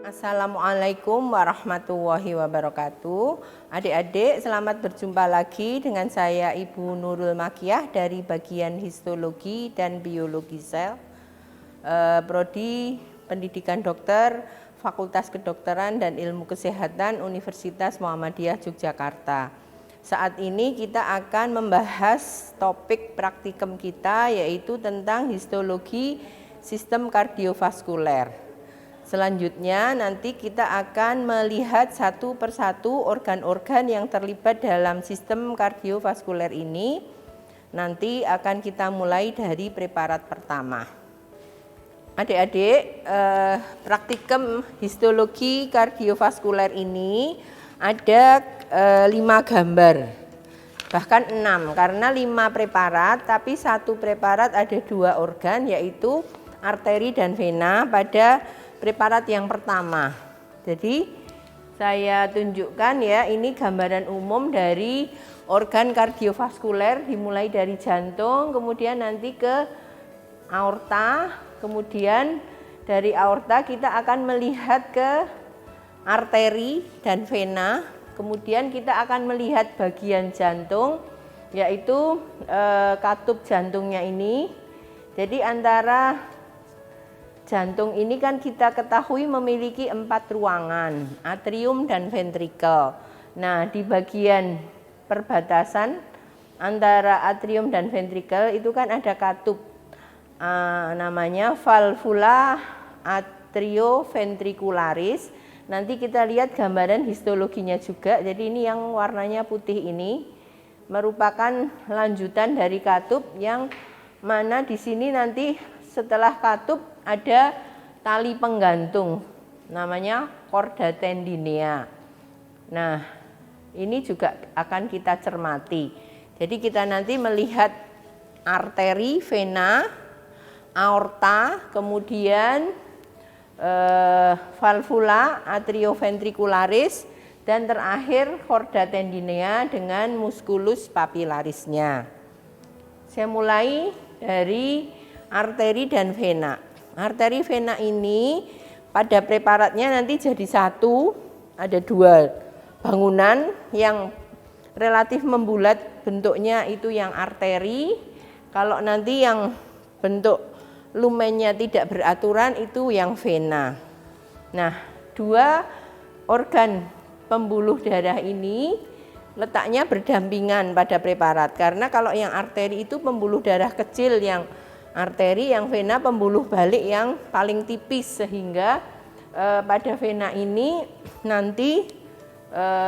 Assalamualaikum warahmatullahi wabarakatuh. Adik-adik, selamat berjumpa lagi dengan saya Ibu Nurul Makiyah dari bagian histologi dan biologi sel, Prodi Pendidikan Dokter, Fakultas Kedokteran dan Ilmu Kesehatan Universitas Muhammadiyah Yogyakarta. Saat ini kita akan membahas topik praktikum kita, yaitu tentang histologi sistem kardiovaskuler. Selanjutnya nanti kita akan melihat satu persatu organ-organ yang terlibat dalam sistem kardiovaskuler ini. Nanti akan kita mulai dari preparat pertama. Adik-adik, praktikum histologi kardiovaskuler ini ada 5 gambar, bahkan 6, karena 5 preparat, tapi satu preparat ada 2 organ, yaitu arteri dan vena pada preparat yang pertama. Jadi saya tunjukkan ya, ini gambaran umum dari organ kardiovaskuler, dimulai dari jantung, kemudian nanti ke aorta, kemudian dari aorta kita akan melihat ke arteri dan vena, kemudian kita akan melihat bagian jantung, yaitu katup jantungnya ini. Jadi antara jantung ini kan kita ketahui memiliki 4 ruangan, atrium dan ventrikel. Nah, di bagian perbatasan antara atrium dan ventrikel itu kan ada katup, namanya valvula atrioventricularis. Nanti kita lihat gambaran histologinya juga. Jadi ini yang warnanya putih ini merupakan lanjutan dari katup, yang mana di sini nanti setelah katup ada tali penggantung, namanya chorda tendinea. Nah, ini juga akan kita cermati. Jadi kita nanti melihat arteri, vena, aorta, kemudian valvula atrioventricularis, dan terakhir chorda tendinea dengan musculus papillarisnya. Saya mulai dari arteri dan vena. Arteri vena ini pada preparatnya nanti jadi satu, ada 2 bangunan yang relatif membulat bentuknya, itu yang arteri. Kalau nanti yang bentuk lumennya tidak beraturan itu yang vena. Nah, 2 organ pembuluh darah ini letaknya berdampingan pada preparat, karena kalau yang arteri itu pembuluh darah kecil yang arteri, yang vena pembuluh balik yang paling tipis, sehingga pada vena ini nanti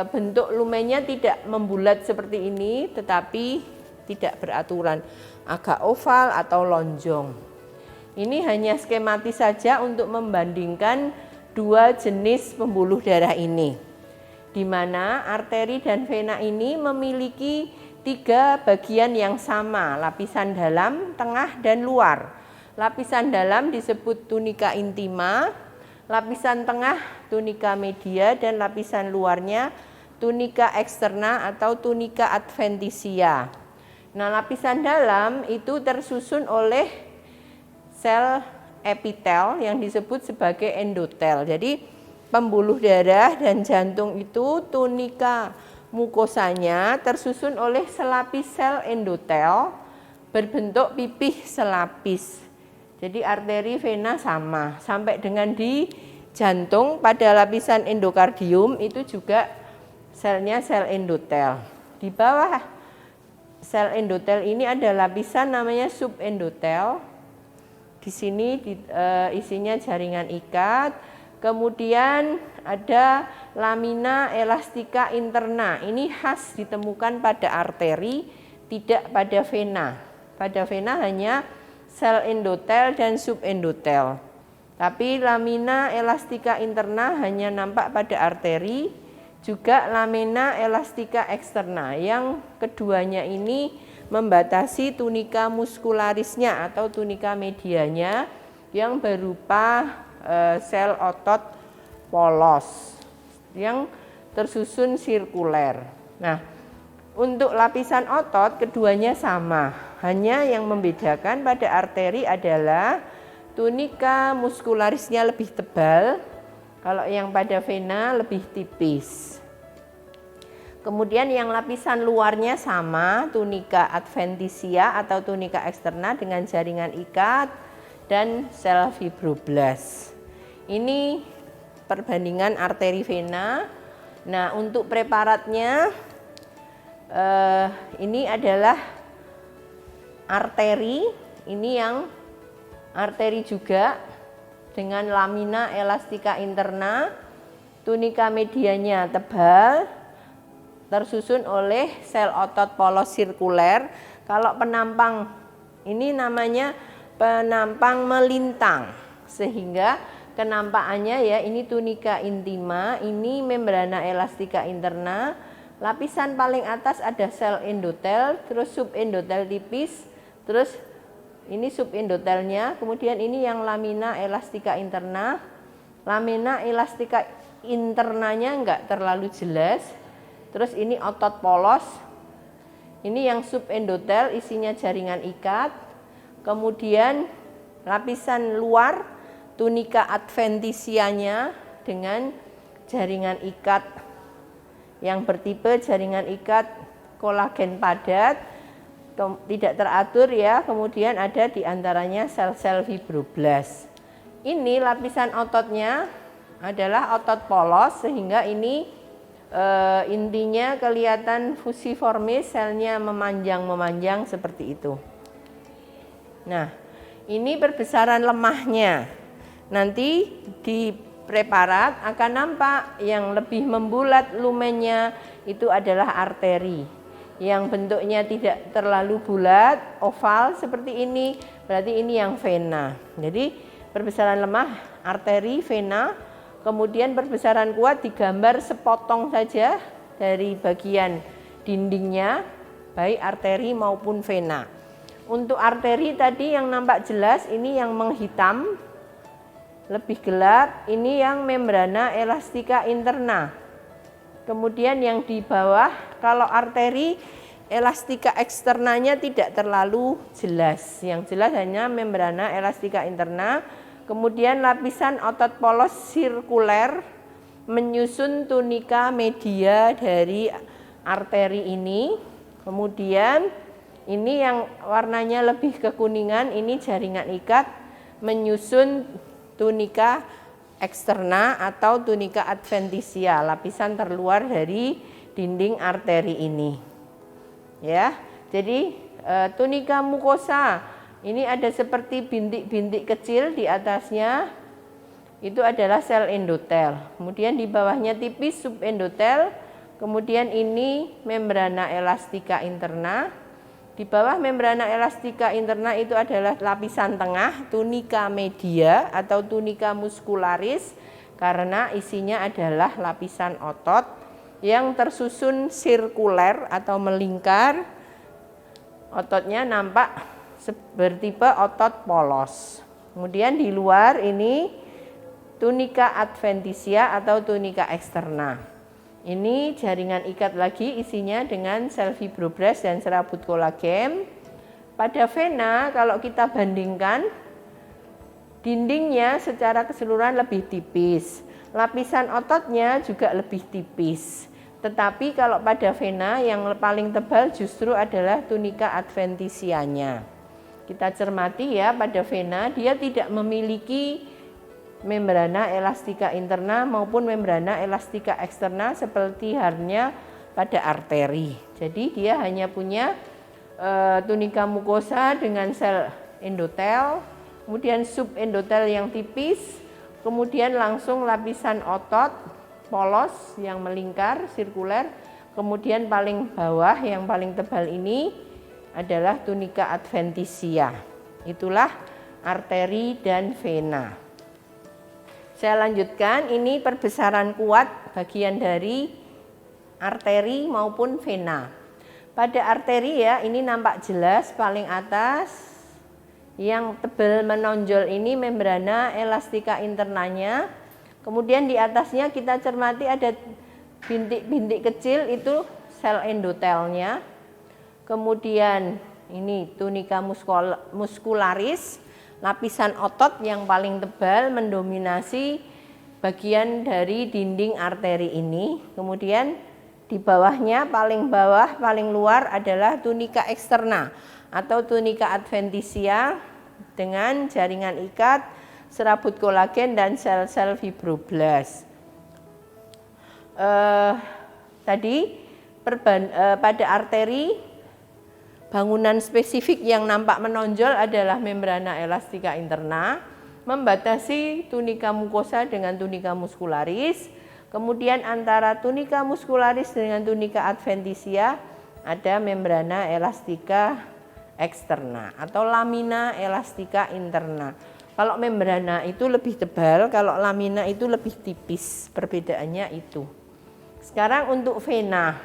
bentuk lumennya tidak membulat seperti ini, tetapi tidak beraturan, agak oval atau lonjong. Ini hanya skematis saja untuk membandingkan 2 jenis pembuluh darah ini, di mana arteri dan vena ini memiliki 3 bagian yang sama, lapisan dalam, tengah, dan luar. Lapisan dalam disebut tunika intima, lapisan tengah tunika media, dan lapisan luarnya tunika eksterna atau tunika adventitia. Nah, lapisan dalam itu tersusun oleh sel epitel yang disebut sebagai endotel. Jadi pembuluh darah dan jantung itu tunika mukosanya tersusun oleh selapis sel endotel berbentuk pipih selapis. Jadi arteri, vena sama, sampai dengan di jantung pada lapisan endokardium itu juga selnya sel endotel. Di bawah sel endotel ini ada lapisan namanya subendotel. Di sini isinya jaringan ikat. Kemudian ada lamina elastika interna. Ini khas ditemukan pada arteri, tidak pada vena. Pada vena hanya sel endotel dan subendotel. Tapi lamina elastika interna hanya nampak pada arteri, juga lamina elastika eksterna. Yang keduanya ini membatasi tunika muskularisnya atau tunika medianya yang berupa sel otot polos yang tersusun sirkuler. Nah, untuk lapisan otot keduanya sama, hanya yang membedakan pada arteri adalah tunika muskularisnya lebih tebal, Kalau yang pada vena lebih tipis. Kemudian yang lapisan luarnya sama, tunika adventitia atau tunika eksterna dengan jaringan ikat dan sel fibroblast. Ini perbandingan arteri vena. Nah, untuk preparatnya ini adalah arteri, ini yang arteri juga dengan lamina elastica interna, tunika medianya tebal, tersusun oleh sel otot polos sirkuler. Kalau penampang ini namanya penampang melintang, sehingga kenampakannya ya ini tunika intima, ini membrana elastica interna, lapisan paling atas ada sel endotel, terus subendotel tipis, terus ini subendotelnya, kemudian ini yang lamina elastica interna. Lamina elastica internanya enggak terlalu jelas. Terus ini otot polos. Ini yang subendotel isinya jaringan ikat. Kemudian lapisan luar tunika adventitianya dengan jaringan ikat yang bertipe jaringan ikat kolagen padat, tidak teratur ya. Kemudian ada di antaranya sel-sel fibroblast. Ini lapisan ototnya adalah otot polos, sehingga ini intinya kelihatan fusiformis, selnya memanjang seperti itu. Nah, ini perbesaran lemahnya. Nanti di preparat akan nampak yang lebih membulat lumennya itu adalah arteri. Yang bentuknya tidak terlalu bulat, oval seperti ini, berarti ini yang vena. Jadi perbesaran lemah arteri vena, kemudian perbesaran kuat digambar sepotong saja dari bagian dindingnya, baik arteri maupun vena. Untuk arteri tadi yang nampak jelas, ini yang menghitam, lebih gelap, ini yang membrana elastica interna. Kemudian yang di bawah, kalau arteri elastica eksternanya tidak terlalu jelas, yang jelas hanya membrana elastica interna. Kemudian lapisan otot polos sirkuler menyusun tunika media dari arteri ini. Kemudian ini yang warnanya lebih kekuningan, ini jaringan ikat menyusun tunika eksterna atau tunika adventitia, lapisan terluar dari dinding arteri ini. Ya, jadi tunika mukosa ini ada seperti bintik-bintik kecil di atasnya, itu adalah sel endotel. Kemudian di bawahnya tipis subendotel. Kemudian ini membrana elastica interna. Di bawah membrana elastica interna itu adalah lapisan tengah, tunika media atau tunika muscularis, karena isinya adalah lapisan otot yang tersusun sirkuler atau melingkar. Ototnya nampak bertipe otot polos. Kemudian di luar ini tunika adventitia atau tunika eksterna. Ini jaringan ikat lagi, isinya dengan sel fibroblast dan serabut kolagen. Pada vena kalau kita bandingkan, dindingnya secara keseluruhan lebih tipis, lapisan ototnya juga lebih tipis. Tetapi kalau pada vena yang paling tebal justru adalah tunika adventitianya. Kita cermati ya, pada vena dia tidak memiliki membrana elastica interna maupun membrana elastica eksterna seperti halnya pada arteri. Jadi dia hanya punya tunika mukosa dengan sel endotel, kemudian subendotel yang tipis, kemudian langsung lapisan otot polos yang melingkar sirkuler, kemudian paling bawah yang paling tebal ini adalah tunika adventitia. Itulah arteri dan vena. Saya lanjutkan, ini perbesaran kuat bagian dari arteri maupun vena. Pada arteri ya, ini nampak jelas paling atas yang tebal menonjol ini membrana elastica internanya. Kemudian di atasnya kita cermati ada bintik-bintik kecil, itu sel endotelnya. Kemudian ini tunika muskularis, lapisan otot yang paling tebal mendominasi bagian dari dinding arteri ini. Kemudian di bawahnya, paling bawah, paling luar adalah tunika eksterna atau tunika adventitia dengan jaringan ikat, serabut kolagen dan sel-sel fibroblast. Tadi pada arteri, bangunan spesifik yang nampak menonjol adalah membrana elastika interna, membatasi tunika mukosa dengan tunika muscularis. Kemudian antara tunika muscularis dengan tunika adventitia ada membrana elastika eksterna atau lamina elastika interna. Kalau membrana itu lebih tebal, kalau lamina itu lebih tipis, perbedaannya itu. Sekarang untuk vena.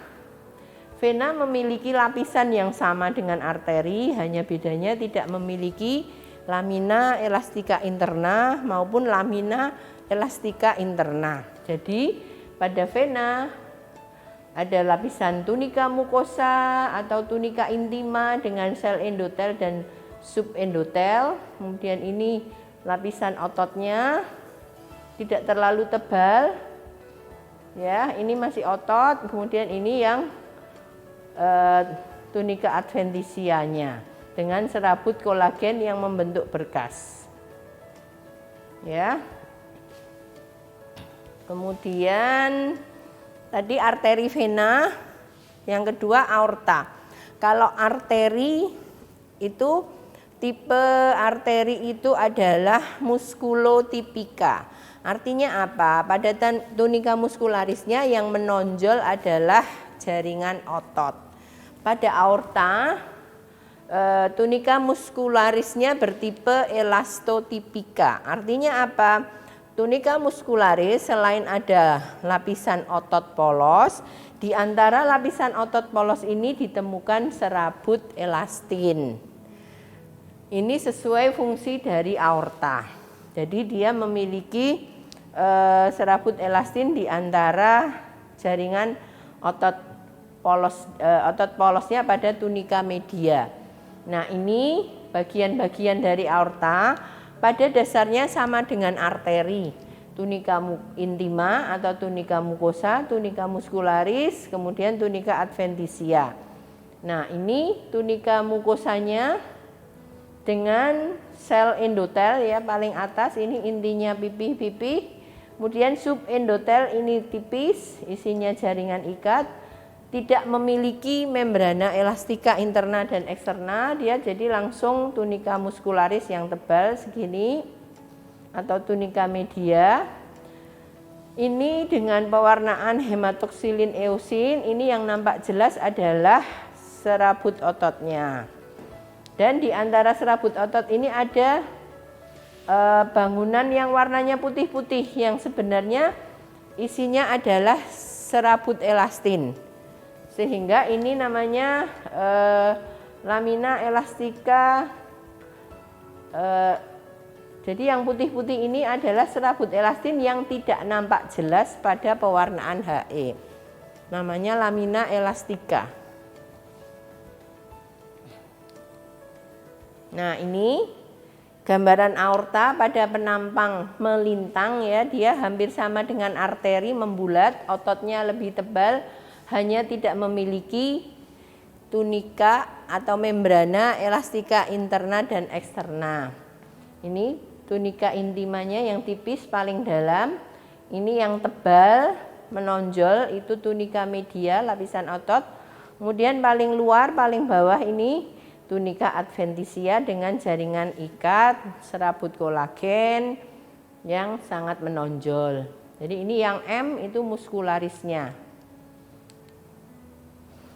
Vena memiliki lapisan yang sama dengan arteri, hanya bedanya tidak memiliki lamina elastika interna maupun lamina elastika interna. Jadi pada vena ada lapisan tunika mukosa atau tunika intima dengan sel endotel dan subendotel. Kemudian ini lapisan ototnya tidak terlalu tebal. Ya, ini masih otot, kemudian ini yang tunika adventitianya dengan serabut kolagen yang membentuk berkas. Ya. Kemudian tadi arteri vena, yang kedua aorta. Kalau arteri itu tipe arteri itu adalah muskulotipika. Artinya apa? Pada tunika muskularisnya yang menonjol adalah jaringan otot. Pada aorta, tunika muskularisnya bertipe elastotipika. Artinya apa? Tunika muskularis selain ada lapisan otot polos, di antara lapisan otot polos ini ditemukan serabut elastin. Ini sesuai fungsi dari aorta. Jadi dia memiliki serabut elastin di antara jaringan otot polosnya pada tunika media. Nah, ini bagian-bagian dari aorta pada dasarnya sama dengan arteri. Tunika intima atau tunika mukosa, tunika muscularis, kemudian tunika adventitia. Nah, ini tunika mukosanya dengan sel endotel ya paling atas, ini intinya pipih-pipih. Kemudian subendotel ini tipis, isinya jaringan ikat. Tidak memiliki membrana elastika interna dan eksterna, dia jadi langsung tunika muskularis yang tebal segini atau tunika media. Ini dengan pewarnaan hematoksilin eosin, ini yang nampak jelas adalah serabut ototnya. Dan di antara serabut otot ini ada bangunan yang warnanya putih-putih yang sebenarnya isinya adalah serabut elastin. Sehingga ini namanya lamina elastika. Jadi yang putih-putih ini adalah serabut elastin yang tidak nampak jelas pada pewarnaan HE. Namanya lamina elastika. Nah, ini gambaran aorta pada penampang melintang ya, dia hampir sama dengan arteri membulat, ototnya lebih tebal. Hanya tidak memiliki tunika atau membrana elastika interna dan eksterna. Ini tunika intimanya yang tipis paling dalam, ini yang tebal menonjol itu tunika media lapisan otot. Kemudian paling luar paling bawah ini tunika adventitia dengan jaringan ikat, serabut kolagen yang sangat menonjol. Jadi ini yang M itu muskularisnya.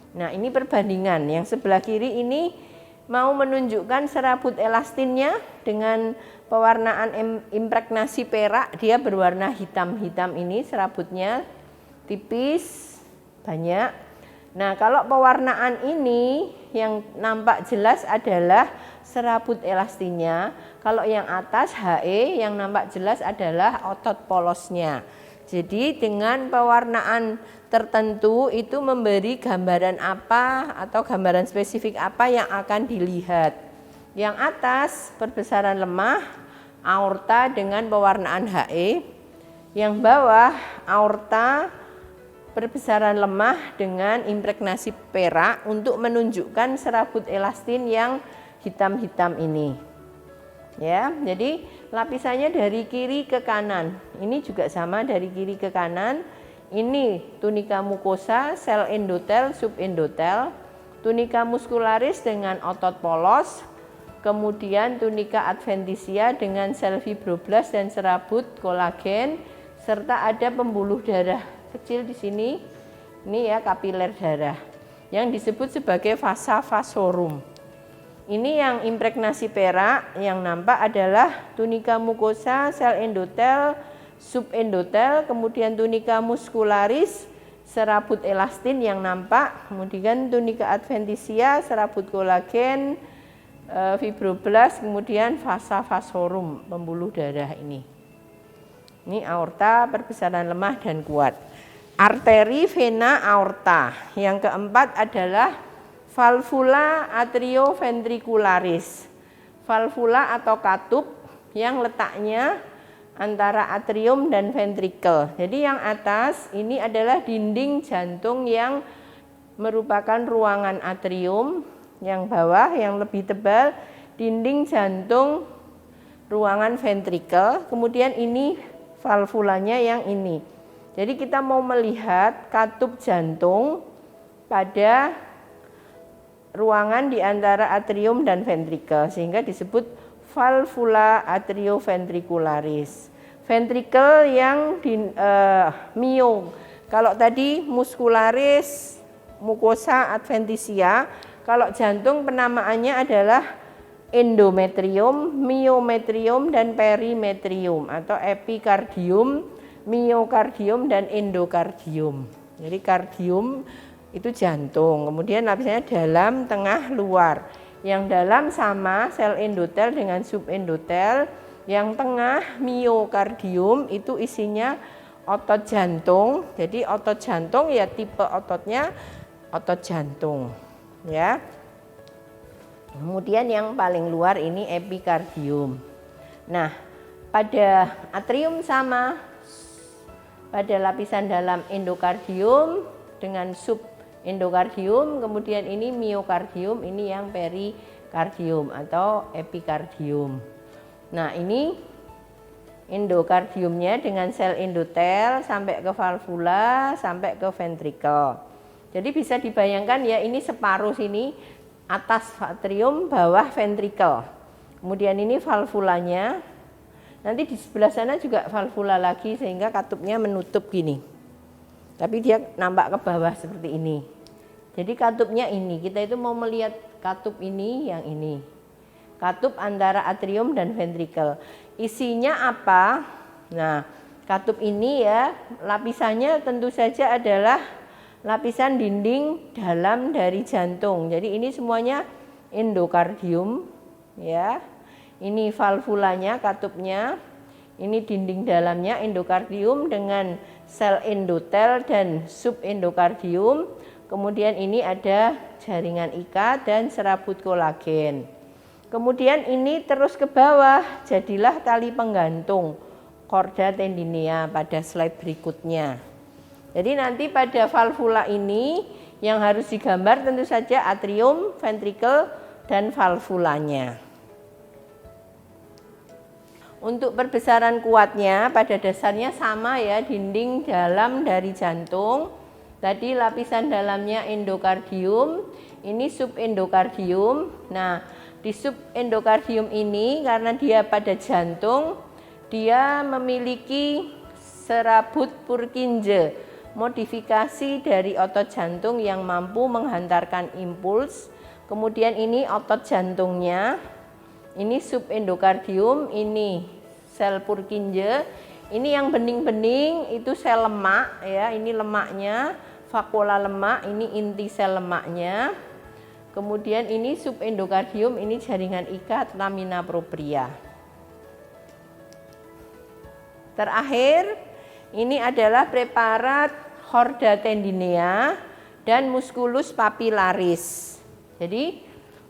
Nah, ini perbandingan. Yang sebelah kiri ini mau menunjukkan serabut elastinnya dengan pewarnaan impregnasi perak. Dia berwarna hitam-hitam ini serabutnya tipis, banyak. Nah, kalau pewarnaan ini yang nampak jelas adalah serabut elastinnya. Kalau yang atas HE yang nampak jelas adalah otot polosnya. Jadi dengan pewarnaan tertentu itu memberi gambaran apa atau gambaran spesifik apa yang akan dilihat. Yang atas perbesaran lemah, aorta dengan pewarnaan HE. Yang bawah aorta perbesaran lemah dengan impregnasi perak untuk menunjukkan serabut elastin yang hitam-hitam ini. Ya, jadi lapisannya dari kiri ke kanan. Ini juga sama dari kiri ke kanan. Ini tunika mukosa, sel endotel, subendotel, tunika muscularis dengan otot polos, kemudian tunika adventitia dengan sel fibroblast dan serabut kolagen, serta ada pembuluh darah kecil di sini. Ini ya kapiler darah yang disebut sebagai vasa vasorum. Ini yang impregnasi perak, yang nampak adalah tunika mukosa, sel endotel, subendotel, kemudian tunika muscularis, serabut elastin yang nampak, kemudian tunika adventitia, serabut kolagen, fibroblast, kemudian vasa vasorum, pembuluh darah ini. Ini aorta perbesaran lemah dan kuat. Arteri vena aorta. Yang keempat adalah valvula atrioventricularis. Valvula atau katup yang letaknya antara atrium dan ventrikel. Jadi yang atas ini adalah dinding jantung yang merupakan ruangan atrium, yang bawah yang lebih tebal dinding jantung ruangan ventrikel, kemudian ini valvulanya yang ini. Jadi kita mau melihat katup jantung pada ruangan di antara atrium dan ventrikel, sehingga disebut valvula atrioventricularis. Ventrikel yang mio. Kalau tadi muscularis, mucosa adventitia, kalau jantung penamaannya adalah endometrium, myometrium, dan perimetrium atau epikardium, miokardium, dan endokardium. Jadi kardium itu jantung, kemudian lapisannya dalam, tengah, luar. Yang dalam sama sel endotel dengan subendotel, yang tengah miokardium itu isinya otot jantung. Jadi otot jantung ya tipe ototnya otot jantung, ya. Kemudian yang paling luar ini epikardium. Nah, pada atrium sama, pada lapisan dalam endokardium dengan subendokardium, kemudian ini miokardium, ini yang perikardium atau epikardium. Nah, ini endokardiumnya dengan sel endotel sampai ke valvula, sampai ke ventrikel. Jadi bisa dibayangkan ya, ini separuh sini, atas atrium, bawah ventrikel. Kemudian ini valvulanya. Nanti di sebelah sana juga valvula lagi, sehingga katupnya menutup gini. Tapi dia nampak ke bawah seperti ini. Jadi katupnya ini, kita itu mau melihat katup ini, yang ini. Katup antara atrium dan ventrikel. Isinya apa? Nah, katup ini ya, lapisannya tentu saja adalah lapisan dinding dalam dari jantung. Jadi ini semuanya endokardium, ya. Ini valvulanya, katupnya. Ini dinding dalamnya endokardium dengan sel endotel dan subendokardium. Kemudian ini ada jaringan ikat dan serabut kolagen. Kemudian ini terus ke bawah, jadilah tali penggantung, chorda tendinea pada slide berikutnya. Jadi nanti pada valvula ini yang harus digambar tentu saja atrium, ventrikel, dan valvulanya. Untuk perbesaran kuatnya pada dasarnya sama ya, dinding dalam dari jantung. Tadi lapisan dalamnya endokardium, ini subendokardium. Nah, di subendokardium ini karena dia pada jantung, dia memiliki serabut Purkinje, modifikasi dari otot jantung yang mampu menghantarkan impuls. Kemudian ini otot jantungnya, ini subendokardium, ini sel Purkinje. Ini yang bening-bening itu sel lemak ya, ini lemaknya, vakuola lemak, ini inti sel lemaknya. Kemudian ini subendokardium, ini jaringan ikat, lamina propria. Terakhir, ini adalah preparat chorda tendinea dan musculus papillaris. Jadi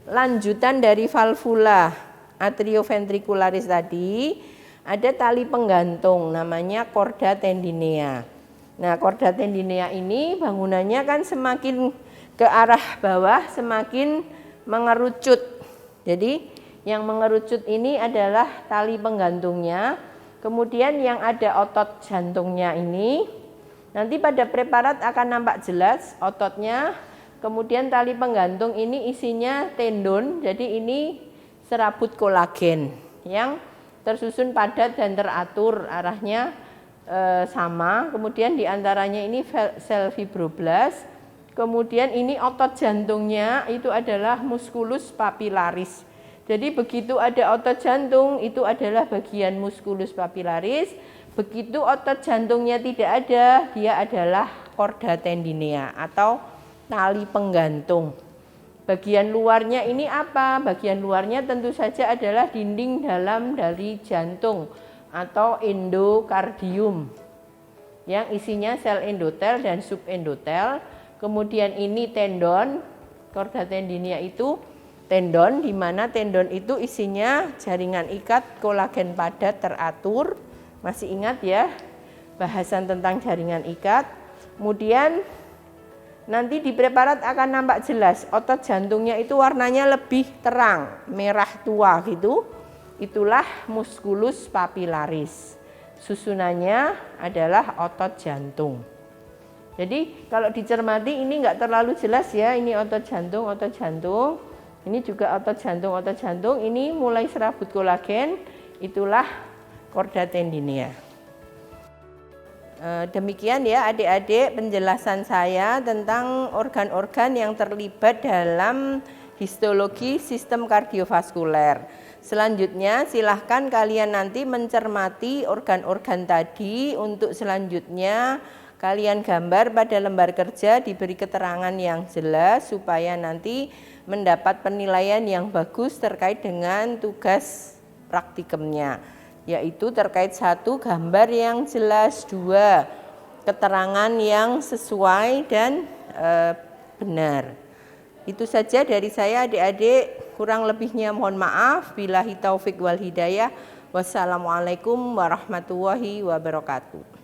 lanjutan dari valvula atrioventricularis tadi ada tali penggantung namanya chorda tendinea. Nah, chorda tendinea ini bangunannya kan semakin ke arah bawah semakin mengerucut. Jadi yang mengerucut ini adalah tali penggantungnya. Kemudian yang ada otot jantungnya ini. Nanti pada preparat akan nampak jelas ototnya. Kemudian tali penggantung ini isinya tendon. Jadi ini serabut kolagen yang tersusun padat dan teratur, arahnya sama. Kemudian diantaranya ini sel fibroblast. Kemudian ini otot jantungnya itu adalah musculus papillaris. Jadi begitu ada otot jantung itu adalah bagian musculus papillaris. Begitu otot jantungnya tidak ada, dia adalah chorda tendinea atau tali penggantung. Bagian luarnya ini apa? Bagian luarnya tentu saja adalah dinding dalam dari jantung atau endokardium yang isinya sel endotel dan subendotel. Kemudian ini tendon, chorda tendinea itu tendon, di mana tendon itu isinya jaringan ikat kolagen padat teratur. Masih ingat ya bahasan tentang jaringan ikat. Kemudian nanti di preparat akan nampak jelas otot jantungnya itu warnanya lebih terang, merah tua gitu. Itulah musculus papillaris. Susunannya adalah otot jantung. Jadi kalau dicermati ini enggak terlalu jelas ya, ini otot jantung, otot jantung. Ini juga otot jantung, otot jantung. Ini mulai serabut kolagen, itulah chorda tendinea. Demikian ya adik-adik penjelasan saya tentang organ-organ yang terlibat dalam histologi sistem kardiovaskuler. Selanjutnya silahkan kalian nanti mencermati organ-organ tadi. Untuk selanjutnya kalian gambar pada lembar kerja, diberi keterangan yang jelas supaya nanti mendapat penilaian yang bagus terkait dengan tugas praktikumnya. Yaitu terkait 1, gambar yang jelas, 2, keterangan yang sesuai dan benar. Itu saja dari saya adik-adik, kurang lebihnya mohon maaf. Billahi taufik wal hidayah. Wassalamualaikum warahmatullahi wabarakatuh.